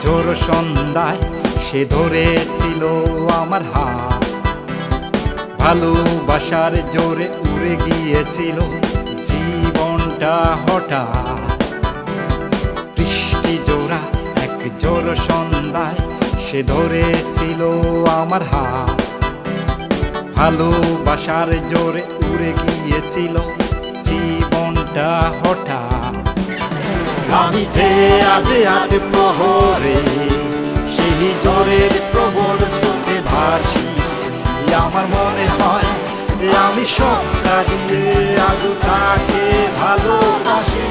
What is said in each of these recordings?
জোর সন্ধ্যায় সে ধরেছিল আমার হাত, ভালোবাসার জোরে উড়ে গিয়েছিল জীবনটা হঠাৎ। বৃষ্টি জোড়া এক জোর সন্ধ্যায় সে ধরেছিল আমার হাত, ভালোবাসার জোরে উড়ে গিয়েছিল জীবনটা হঠাৎ। আমি যে আজ আট প্রহরে সেই জোরের প্রবল স্রোতে ভাসি, আমার মনে হয় আমি সবটা দিয়ে আজও তাকে ভালোবাসি।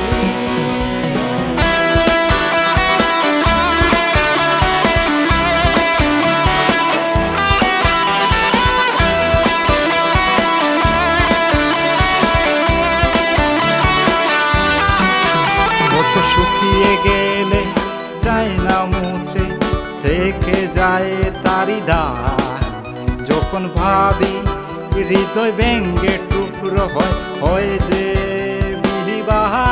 কত শুকিয়ে গেলে যায় না মুছে, থেকে যায় তারি দাগ। যখন ভাবি হৃদয় ভেঙ্গে টুকরো হয় যে বিহিবাহার।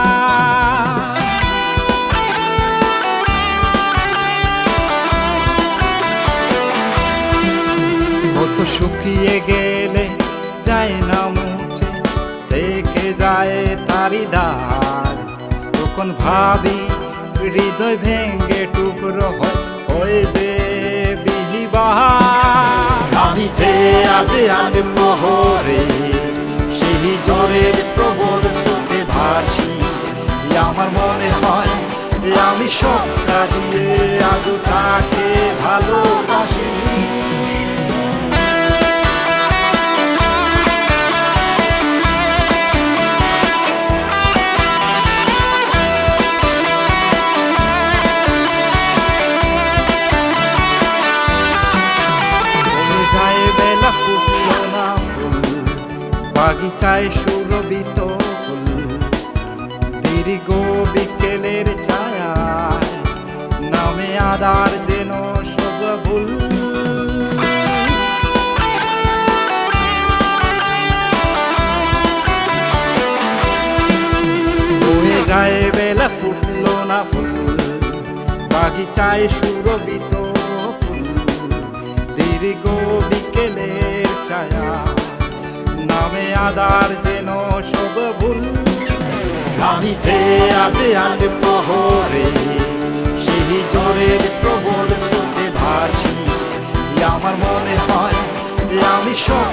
কত শুকিয়ে গেলে যায় না মুছে, থেকে যায় তারি দাগ। তখন ভাবি হৃদয় ভেঙ্গে টুকরো হয় যে বিহিবাহার। আমি যে আজ আট প্রহরে সেই জোরের প্রবল স্রোতে ভাসি, আমার মনে হয় আমি সবটা দিয়ে আজও তাকে ভালোবাসি। ফুটলো না ফুল বাগিচায় সুরভিত ফুল, দীর্ঘ বিকেলের ছায়ায় নামে আধার যেন সব ভুল। বয়ে যায় বেলা ফুটলো না ফুল বাগিচায় সুরভিত ফুল, দীর্ঘ বিকেলের ছায়া নামে আধার যেন সব ভুল। আমি যে আজ আট প্রহরে সেই জোরের প্রবল স্রোতে ভাসি, আমার মনে হয় আমি সব